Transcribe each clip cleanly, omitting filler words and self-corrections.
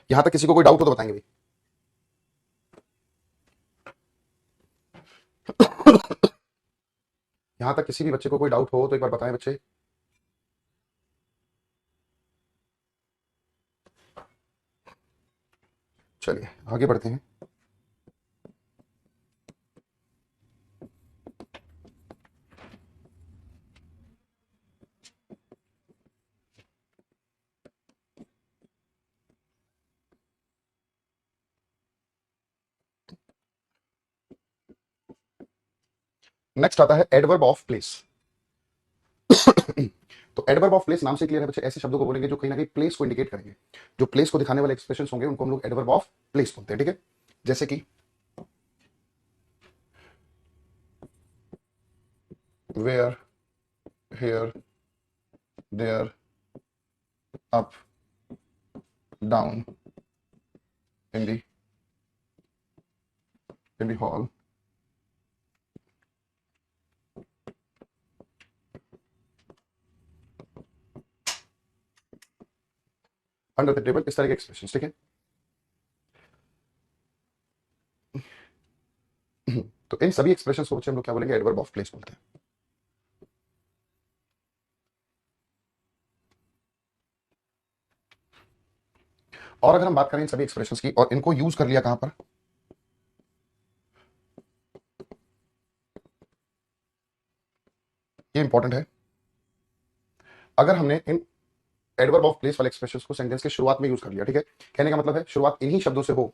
यहां तक किसी को कोई डाउट हो तो बताएंगे भाई। यहां तक किसी भी बच्चे को कोई डाउट हो तो एक बार बताएं बच्चे। चलिए आगे बढ़ते हैं। नेक्स्ट आता है एडवर्ब ऑफ प्लेस। तो एडवर्ब ऑफ प्लेस नाम से क्लियर है बच्चे, ऐसे शब्दों को बोलेंगे जो कहीं ना कहीं प्लेस को इंडिकेट करेंगे। जो प्लेस को दिखाने वाले एक्सप्रेशन होंगे उनको हम लोग एडवर्ब ऑफ प्लेस बोलते हैं, ठीक है। जैसे कि where, here, there, up, down, in the, in the hall, under the table, इस तरह के एक्सप्रेशन, ठीक है। तो इन सभी एक्सप्रेशन को बच्चे हम लोग क्या बोलेंगे, एडवर्ब ऑफ प्लेस बोलते हैं। और अगर हम बात करें इन सभी एक्सप्रेशंस की और इनको यूज कर लिया कहां पर, ये इंपॉर्टेंट है। अगर हमने इन एडवर्ब ऑफ प्लेस वाले एक्सप्रेशंस को सेंटेंस के शुरुआत में यूज कर लिया, ठीक है, कहने का मतलब है शुरुआत इन्हीं शब्दों से हो,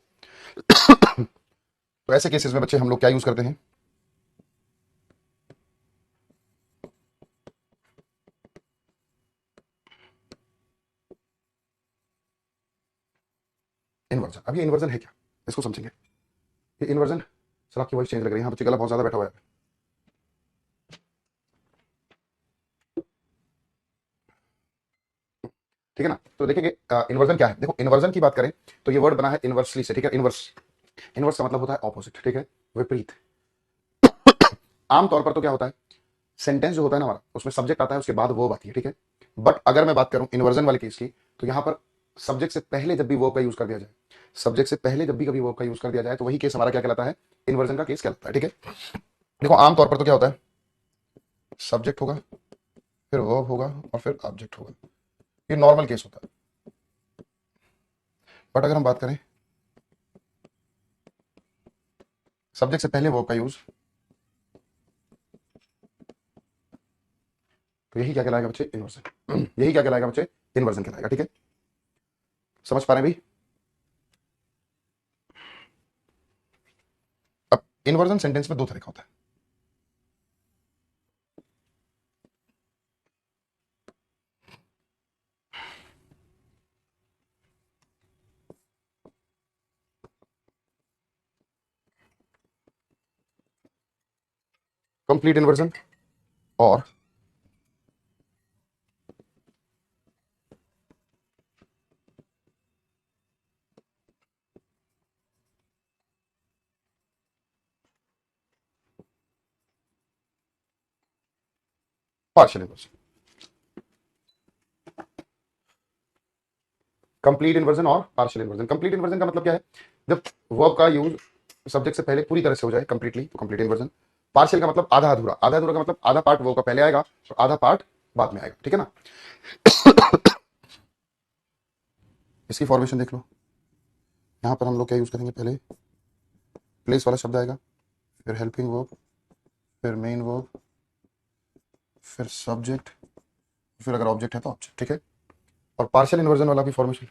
तो ऐसे केसेस में बच्चे हम लोग क्या यूज करते हैं, इन्वर्जन। अब ये इन्वर्जन है क्या, इसको समझेंगे। ये इन्वर्जन, सर आपकी वॉइस चेंज लग रही है, यहाँ बच्चे गला बहुत ज्यादा बैठा हुआ है। ठीक है ना, तो देखेंगे इन्वर्जन क्या है। देखो इन्वर्जन की बात करें तो ये वर्ड बना है इनवर्सली से, ठीक है। इनवर्स, इनवर्स का मतलब होता है ऑपोजिट, ठीक है, विपरीत। आमतौर पर तो क्या होता है, सेंटेंस जो होता है ना हमारा, उसमें सब्जेक्ट आता है, उसके बाद वर्ब आती है, ठीक है। बट अगर मैं बात करूं इन्वर्जन वाले केस की, तो यहां पर सब्जेक्ट से पहले जब भी वर्ब का यूज कर दिया जाए, सब्जेक्ट से पहले जब भी कभी वर्ब का यूज कर दिया जाए, तो वही केस हमारा क्या कहलाता है, इन्वर्जन का केस कहलाता है, ठीक है। देखो आमतौर पर तो क्या होता है, सब्जेक्ट होगा, फिर वर्ब होगा और फिर ऑब्जेक्ट होगा, ये नॉर्मल केस होता है। बट अगर हम बात करें सब्जेक्ट से पहले वर्ब का यूज, तो यही क्या कहलाएगा बच्चे, इन्वर्जन। यही क्या कहलाएगा बच्चे, इन्वर्जन कहलाएगा, ठीक है। समझ पा रहे हैं भाई। अब इन्वर्जन सेंटेंस में दो तरह का होता है। कंप्लीट इन्वर्जन और पार्शियल इन्वर्जन। कंप्लीट इन्वर्जन और पार्शियल इन्वर्जन। कंप्लीट इन्वर्जन का मतलब क्या है, जब वर्ब का यूज सब्जेक्ट से पहले पूरी तरह से हो जाए कंप्लीटली, तो कंप्लीट इन्वर्जन। पार्शियल का मतलब आधा अधूरा, आधा अधूरा का मतलब आधा पार्ट वर्ब का पहले आएगा और आधा पार्ट बाद में आएगा, ठीक है ना। इसकी फॉर्मेशन देख लो, यहां पर हम लोग क्या यूज करेंगे, पहले प्लेस वाला शब्द आएगा, फिर हेल्पिंग वर्ब, फिर मेन वर्ब, फिर सब्जेक्ट, फिर अगर ऑब्जेक्ट है तो ऑब्जेक्ट, ठीक है। और पार्शियल इन्वर्जन वाला भी फॉर्मेशन,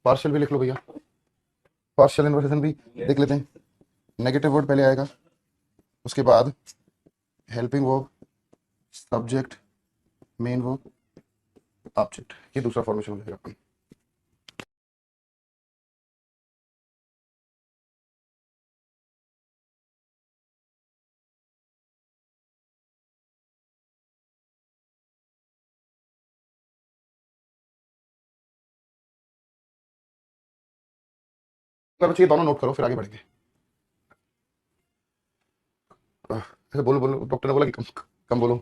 पार्शियल भी लिख लो भैया। पार्शियल इन्वर्जन भी देख लेते हैं। नेगेटिव वर्ड पहले आएगा, उसके बाद helping verb, subject, main verb, object, ये दूसरा फॉर्मेशन हो जाएगा अपन। बच्चे ये दोनों नोट करो फिर आगे बढ़ेंगे। ऐसे बोलो बोलो, डॉक्टर ने बोला कि कम कम बोलो।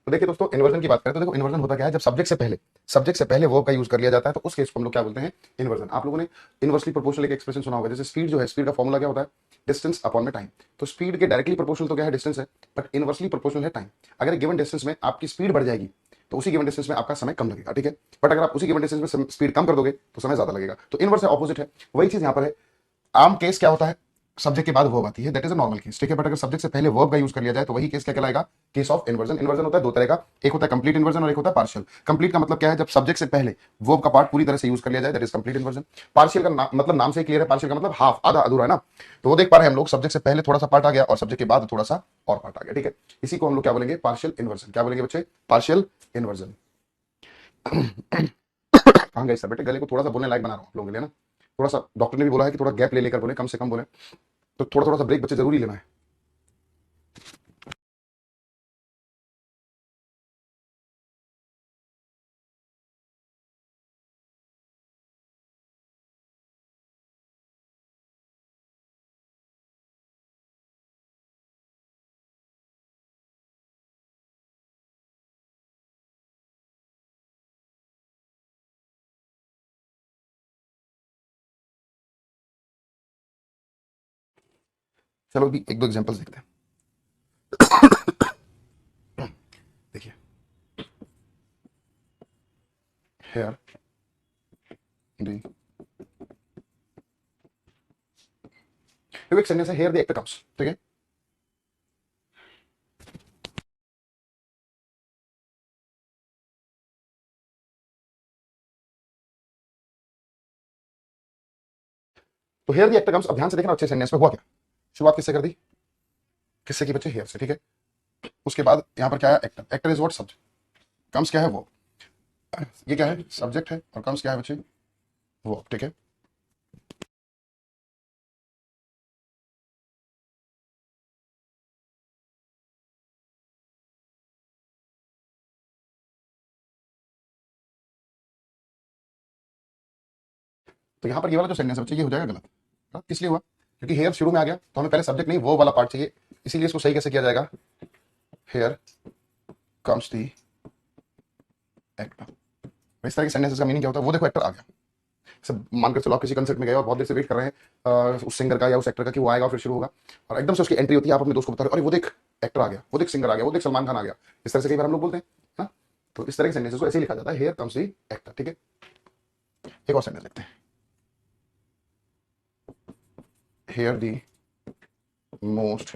तो देखिए दोस्तों, इन्वर्जन की बात करें तो देखो इन्वर्जन होता क्या है, जब सब्जेक्ट से पहले वर्ब का यूज कर लिया जाता है तो उस केस को हम लोग क्या बोलते हैं, इन्वर्जन। आप लोगों ने इनवर्सली प्रोपोर्शनल एक एक्सप्रेशन सुना होगा, जैसे स्पीड जो है, स्पीड का फॉर्मूला क्या होता है, डिस्टेंस अपॉन में टाइम। तो स्पीड के डायरेक्टली प्रोपोर्शनल तो क्या है, डिस्टेंस है, बट इनवर्सली प्रोपोर्शनल है टाइम। अगर गिवन डिस्टेंस में आपकी स्पीड बढ़ जाएगी तो उसी गिवन डिस्टेंस में आपका समय कम लगेगा, ठीक है। बट अगर आप उसी गिवन डिस्टेंस में स्पीड कम कर दोगे तो समय ज्यादा लगेगा। तो इनवर्स है, ऑपोजिट है। वही चीज यहां पर है। आम केस क्या होता है, सब्जेक्ट के बाद वर्ब आती है, that is a normal case, ठीक है। बट अगर सब्जेक्ट से पहले वर्ब का यूज कर लिया जाए तो वही केस क्या कहलाएगा, केस ऑफ इन्वर्जन। इन्वर्जन होता है दो तरह का, एक होता है कंप्लीट इन्वर्जन और एक होता है पार्शियल। कंप्लीट का मतलब क्या है, जब सब्जेक्ट से पहले वर्ब का पार्ट पूरी तरह से यूज कर लिया जाए, that is complete inversion. Partial का मतलब नाम से क्लियर है, पार्शियल का मतलब हाफ, आधा अधूरा है ना। तो वो देख पा रहे हैं हम लोग, सब्जेक्ट से पहले थोड़ा सा पार्ट आ गया और सब्जेक्ट के बाद थोड़ा सा और पार्ट आ गया, ठीक है। इसी को हम लोग क्या बोलेंगे, पार्शियल इन्वर्जन। क्या बोलेंगे बच्चे, पार्शियल इन्वर्जन। कहाँ गए सर, बेटे गले को थोड़ा सा बोलने लायक बना रहा हूँ आप लोगों के लिए ना। थोड़ा सा डॉक्टर ने भी बोला है कि थोड़ा गैप ले लेकर बोले, कम से कम बोले, तो थोड़ा थोड़ा सा ब्रेक बच्चे जरूरी लेना है। चलो अभी एक दो एग्जांपल्स देखते हैं। देखिए, हेयर दी, एक सेंटेंस है, हेयर द एक्टर कम्स, ठीक है। तो हेयर द एक्टर कम्स, अब ध्यान से देखना अच्छे सेंटेंस में हुआ क्या। शुरुआत किससे कर दी, किससे की बच्चे, हेयर से, ठीक है। उसके बाद यहां पर क्या है, actor. Actor is what, subject. Comes क्या है, वो। ये क्या है, सब्जेक्ट है, और कम्स क्या है बच्चे, वो, ठीक है। तो यहां पर ये वाला जो सेंटेंस है बच्चे, ये हो जाएगा गलत। गलत किस लिए हुआ, क्योंकि हेयर शुरू में आ गया तो हमें पहले सब्जेक्ट नहीं वो वाला पार्ट चाहिए, इसीलिए इसको सही कैसे किया जाएगा, हेयर कम्स दी एक्टर। इस तरह के सेंटेंसेस का मीनिंग क्या होता है, वो देखो एक्टर आ गया। सब मानकर चलो आप किसी कंसर्ट में गए और बहुत देर से वेट कर रहे हैं उस सिंगर का या उस एक्टर का कि वो आएगा और फिर शुरू होगा, और एकदम से उसकी एंट्री होती है, आप अपने दोस्त को बता रहे हो, अरे वो देख एक्टर आ गया, वो देख सिंगर आ गया, वो देख सलमान खान आ गया। इस तरह से कई बार हम लोग बोलते हैं ना। तो इस तरह के सेंटेंसेस को ऐसे ही लिखा जाता है, हेयर कम्स दी एक्टर, ठीक है। एक और सेंटेंस लिखते हैं, here the most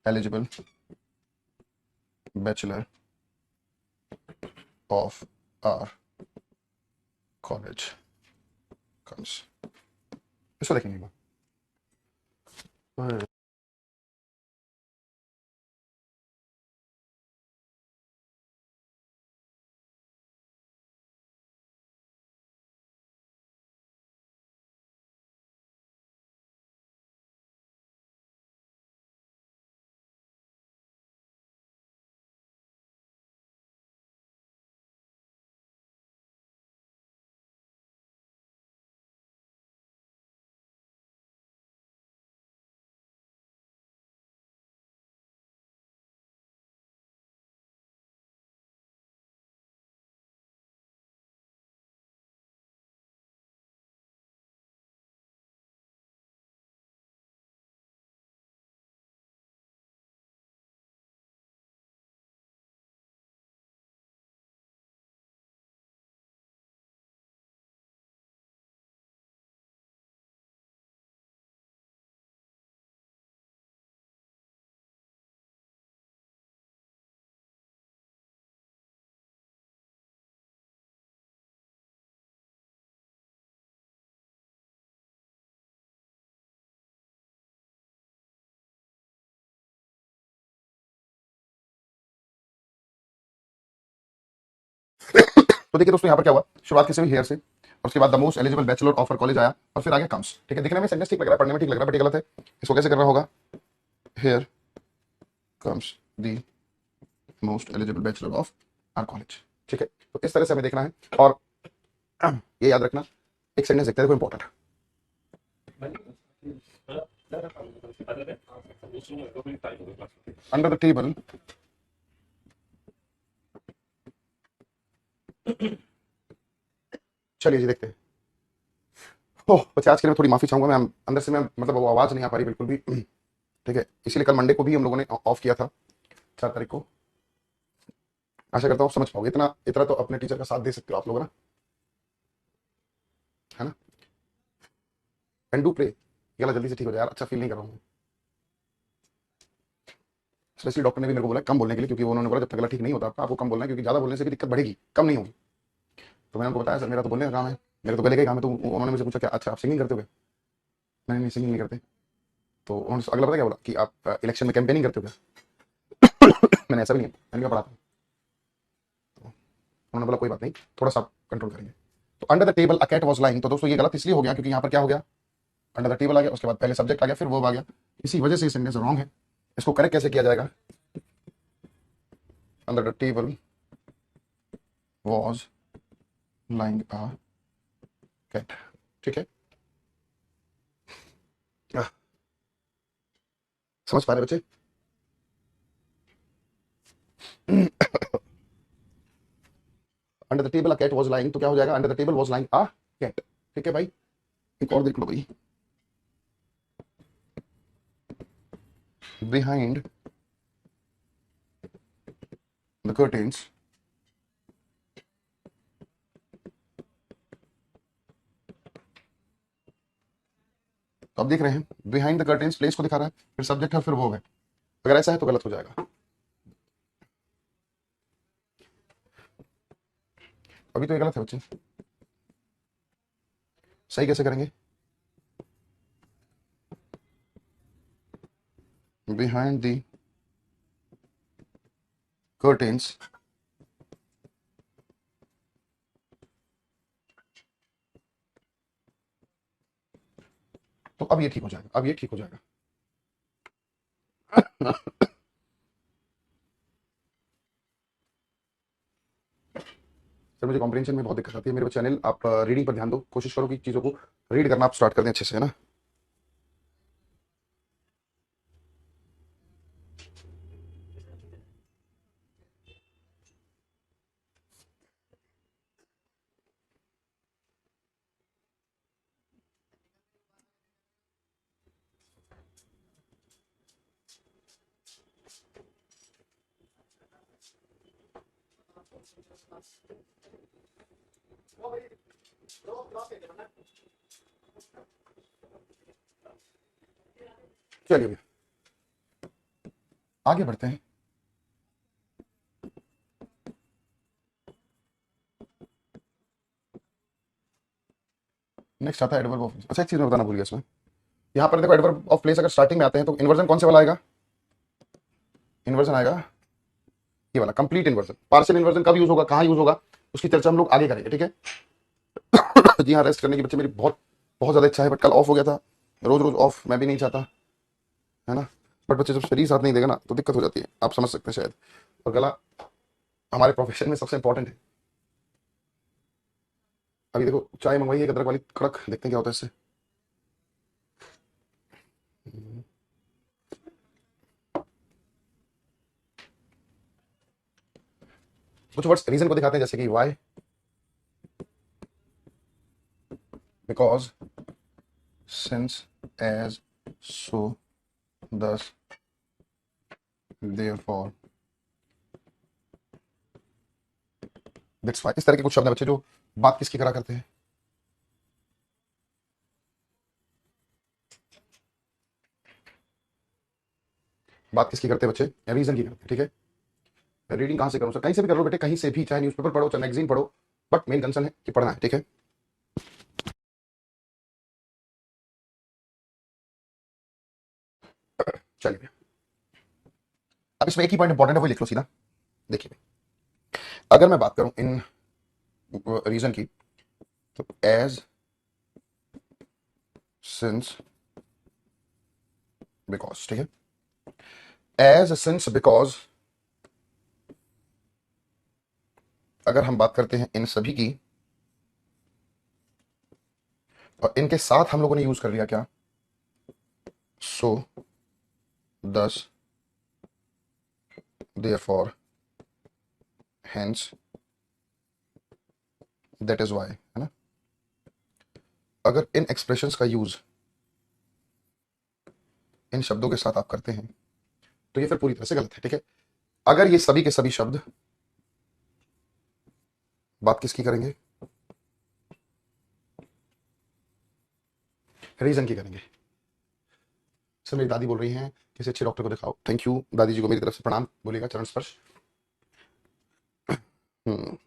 eligible bachelor of our college comes. इसको देखेंगे एक बार। तो देखिए दोस्तों, यहाँ पर क्या हुआ, शुरुआत किसी भी हेयर से, और उसके बाद the most eligible bachelor of college आया, और फिर आ गया कम्स, ठीक है। दिखने में सेंटेंस ठीक लग रहा है, पढ़ने में ठीक लग रहा है, बट ये गलत है। इसको कैसे करना होगा, here comes the most eligible bachelor of our college, ठीक है। तो इस तरह से हमें देखना है, और ये याद रखना, एक सेंटेंस देखते हैं, देखो इंपॉर्टेंट। अंडर द टेबल चलिए जी देखते हैं। ओह बच्चे आज के लिए मैं थोड़ी माफी चाहूंगा, मैं अंदर से मैं मतलब वो आवाज नहीं आ पा रही बिल्कुल भी। ठीक है, इसीलिए कल मंडे को भी हम लोगों ने ऑफ किया था, 4 तारीख को। आशा करता हूँ आप समझ पाओगे, इतना इतना तो अपने टीचर का साथ दे सकते हो आप लोग, है ना? है ना? एंड डू प्रे, ये गला जल्दी से ठीक हो जाए यार, अच्छा फील नहीं कर रहा हूँ। स्पेशली डॉक्टर ने भी मेरे को बोला कम बोलने के लिए, क्योंकि वो उन्होंने बोला जब तक गला ठीक नहीं होता आपका, आपको कम बोलना है, क्योंकि ज्यादा बोलने से भी दिक्कत बढ़ेगी, कम नहीं होगी। तो मैंने उनको बताया सर मेरा तो बोलने का काम है, मेरे तो गले का ही काम है। तो उन्होंने मुझे पूछा क्या अच्छा आप सिंगिंग करते हो क्या? मैंने नहीं, सिंगिंग नहीं करते। तो उन्होंने अगला पता क्या बोला कि आप इलेक्शन में कैंपेनिंग करते हो क्या? मैंने ऐसा भी नहीं है, मैंने कहा पढ़ाता हूँ। उन्होंने बोला कोई बात नहीं, थोड़ा सा कंट्रोल करेंगे। तो under the table a cat was lying, तो दोस्तों ये गलत इसलिए हो गया क्योंकि यहाँ पर क्या हो गया, अंडर द टेबल आ गया, उसके बाद पहले सब्जेक्ट आ गया, फिर वर्ब आ गया, इसी वजह से ये सेंटेंस रॉन्ग है। इसको करेक्ट कैसे किया जाएगा? Under the table was lying a cat. ठीक है, आह, समझ पा रहे बच्चे? Under the table a cat was lying, तो क्या हो जाएगा? Under the table was lying a cat. ठीक है भाई, एक और देख लो भाई, बिहाइंड द कर्टेन्स, तो आप देख रहे हैं बिहाइंड द कर्टेन्स प्लेस को दिखा रहा है, फिर सब्जेक्ट है, फिर वो है। अगर ऐसा है तो गलत हो जाएगा। अभी तो ये गलत है बच्चे, सही कैसे करेंगे? बिहाइंड द कर्टेन्स, तो अब ये ठीक हो जाएगा, अब ये ठीक हो जाएगा। सर मुझे कॉम्प्रिहेंशन में बहुत दिक्कत आती है मेरे बच्चे। अनिल आप रीडिंग पर ध्यान दो, कोशिश करो कि चीज़ों को रीड करना आप स्टार्ट कर दें अच्छे से, है ना? चलिए भैया आगे बढ़ते हैं। नेक्स्ट आता है एडवर्ब ऑफ, अच्छा एक चीज मैं बताना भूल गया इसमें, यहाँ पर देखो एडवर्ब ऑफ प्लेस अगर स्टार्टिंग में आते हैं तो इन्वर्जन कौन से वाला आएगा? इन्वर्जन आएगा ये वाला, कंप्लीट इन्वर्जन। पार्शियल इन्वर्जन कब यूज होगा, कहाँ यूज होगा, उसकी चर्चा हम लोग आगे करेंगे, ठीक है? जी हाँ, रेस्ट करने की बच्चे मेरी बहुत बहुत ज्यादा इच्छा है, बट कल ऑफ हो गया था, रोज रोज ऑफ मैं भी नहीं चाहता, है ना? बट बच्चे जब शरीर साथ नहीं देगा ना तो दिक्कत हो जाती है, आप समझ सकते हैं शायद। और गला हमारे प्रोफेशन में सबसे इंपॉर्टेंट है। अभी देखो चाय मंगवाई है एक अदरक वाली कड़क, देखते हैं क्या होता है इससे। कुछ वर्ड्स रीजन को दिखाते हैं, जैसे कि Y, because, since, as, so, thus, therefore, that's why. इस तरह के कुछ शब्द हैं बच्चे जो बात किसकी करा करते हैं, बात किसकी करते हैं बच्चे? रीजन की करते हैं, ठीक है? रीडिंग कहाँ से करूँ सर? कहीं से भी कर लो बेटे, कहीं से भी, चाहे न्यूज़पेपर पढ़ो चाहे मैगजीन पढ़ो, बट मेन कंसर्न है कि पढ़ना है, ठीक है? चलिए अब इसमें एक ही पॉइंट इंपॉर्टेंट है, वो लिख लो सीधा। देखिए अगर मैं बात करूं इन रीजन की, तो एज, सिंस, बिकॉज, ठीक है? एज, सिंस, बिकॉज, अगर हम बात करते हैं इन सभी की, और इनके साथ हम लोगों ने यूज कर लिया क्या? So, thus, therefore, hence, that is why, है ना। अगर इन एक्सप्रेशंस का यूज इन शब्दों के साथ आप करते हैं तो ये फिर पूरी तरह से गलत है, ठीक है। अगर ये सभी के सभी शब्द बात किसकी करेंगे, रीजन की करेंगे। सर मेरी दादी बोल रही हैं किसी अच्छे डॉक्टर को दिखाओ। थैंक यू दादी जी को मेरी तरफ से प्रणाम बोलेगा, चरण स्पर्श। हम्म,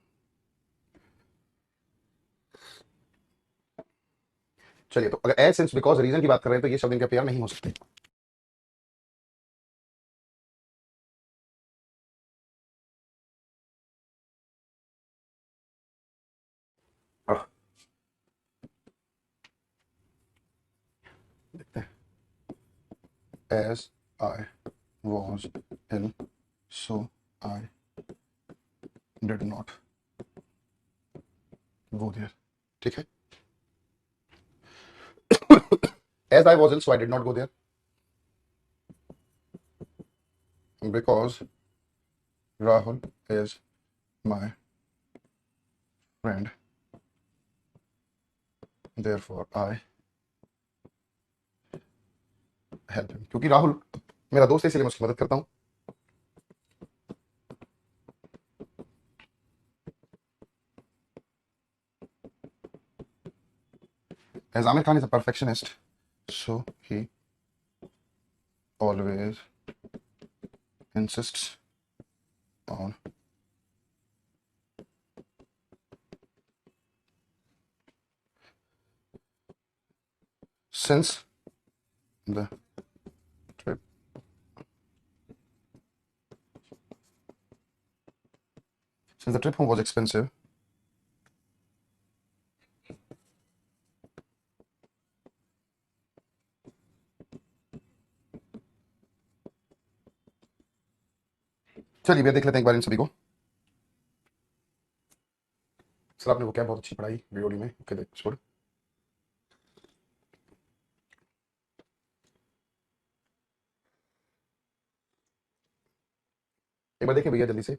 चलिए, तो अगर एज सिंस बिकॉज रीजन की बात कर रहे हैं तो ये शब्द इनके पेयर नहीं हो सकते। आह, देखते हैं। As I was ill so I did not go there, ठीक है। As I was ill so I did not go there because Rahul is my friend therefore I help him. क्योंकि राहुल मेरा दोस्त है इसलिए मैं उसकी मदद करता हूँ। As Amir Khan is a perfectionist, so he always insists on since the trip home was expensive, चलिए भैया देख लेते हैं एक बार इन सभी को। सर आपने वो क्या बहुत अच्छी पढ़ाई वीडियो में, ओके देख छोड़। एक बार देखिए भैया जल्दी से।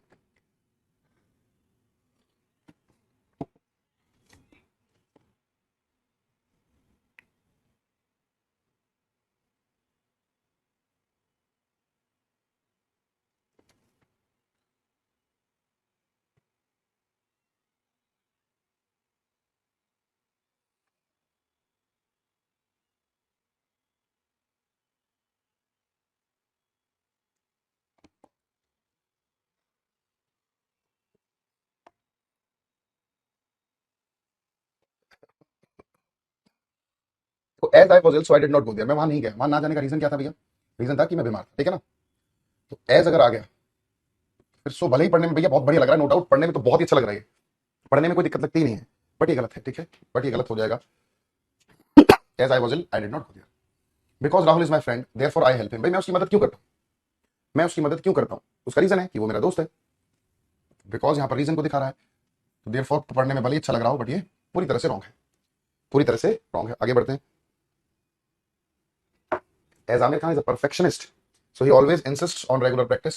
तो as I was ill so I did not go there, मैं वहां नहीं गया। वहां ना जाने का रीजन क्या था भैया? रीजन था कि मैं बीमार था, ठीक है ना। तो एज अगर आ गया फिर सो भले ही पढ़ने में भैया बहुत बढ़िया लग रहा है, नो डाउट पढ़ने में तो बहुत ही अच्छा लग रहा है, पढ़ने में कोई दिक्कत लगती ही नहीं है, बट ये गलत है, ठीक है। बट ये गलत हो जाएगा। As I was ill I did not go there because Rahul is my friend therefore I help him. भाई मैं उसकी मदद क्यों करता हूँ? मैं उसकी मदद क्यों करता हूँ? उसका रीजन है कि वो मेरा दोस्त है। बिकॉज यहाँ पर रीजन को दिखा रहा है, तो देयरफॉर पढ़ने में भले ही अच्छा लग रहा हो बट ये पूरी तरह से रॉन्ग है, पूरी तरह से रॉन्ग है। आगे बढ़ते हैं। As Aamir Khan is a perfectionist so he always insists on regular practice.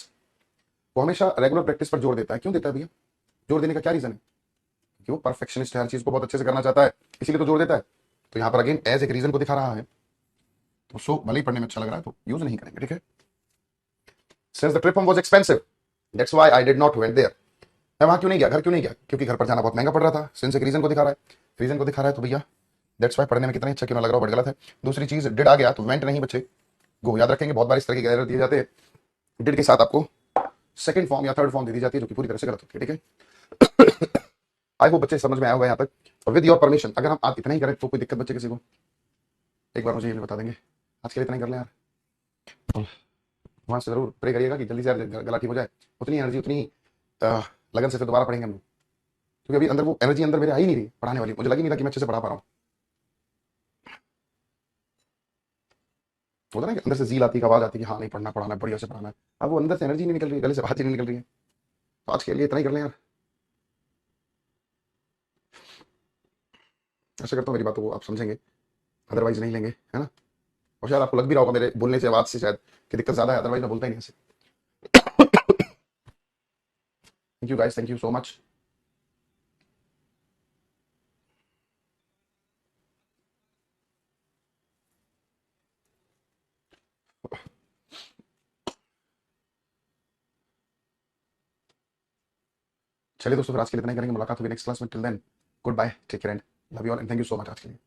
वो हमेशा रेगुलर प्रैक्टिस पर जोर देता है। क्यों देता है भैया? जोर देने का क्या रीजन है? कि वो परफेक्शनिस्ट है, हर चीज को बहुत अच्छे से करना चाहता है, इसीलिए तो जोर देता है। तो यहाँ पर अगेन एज एक रीजन को दिखा रहा है, तो सो भले ही पढ़ने में अच्छा लग रहा है तो यूज नहीं करेंगे, ठीक है। Since the trip home was expensive that's why I did not went there. मैं वहां क्यों नहीं गया, घर क्यों नहीं गया? क्योंकि घर पर जाना बहुत महंगा पड़ रहा था। सिंस एक रीजन को दिखा रहा है, रीजन को दिखा रहा है तो भैया दैट्स व्हाई पढ़ने में कितना अच्छा क्यों ना लग रहा हो बट गलत है। दूसरी चीज डिड आ गया तो वेंट नहीं बच्चे, गो याद रखेंगे। बहुत बार इस तरह के एरर दिए जाते हैं, डिड के साथ आपको सेकंड फॉर्म या थर्ड फॉर्म दे दी जाती है जो कि पूरी तरह से गलत होती है, ठीक है। आई होप बच्चे समझ में आया होगा यहाँ तक। और विद योर परमिशन अगर हम आज इतना ही करें तो कोई दिक्कत बच्चे किसी को एक बार मुझे ये भी बता देंगे। आज के लिए इतना ही कर लें यार। वहां से जरूर प्रे करिएगा कि जल्दी से यार गला ठीक हो जाए। उतनी एनर्जी उतनी लगन से फिर दोबारा पढ़ेंगे हम लोग, क्योंकि अभी अंदर वो एनर्जी अंदर मेरे आ ही नहीं रही पढ़ाने वाली। मुझे लग ही नहीं रहा कि मैं अच्छे से पढ़ा पा रहा हूँ। होता ना कि अंदर से जील आती है, आवाज आती है कि हाँ नहीं पढ़ना पढ़ाना है, बढ़िया से पढ़ाना है। अब वो अंदर से एनर्जी नहीं निकल रही है, गले से बात ही नहीं निकल रही है। तो आज के लिए इतना ही कर लें यार। ऐसा करता हूँ मेरी बातों को आप समझेंगे, अदरवाइज नहीं लेंगे, है ना। और शायद आपको लग भी रहा होगा मेरे बोलने से, आवाज से शायद कि दिक्कत ज्यादा है, अदरवाइज मैं बोलता ही नहीं ऐसे। Thank you guys, thank you so much. चलिए दोस्तों, फिर आज के लिए इतना ही करेंगे, मुलाकात होगी नेक्स्ट क्लास में। Till then good bye, take care and love you all and thank you so much आज के लिए।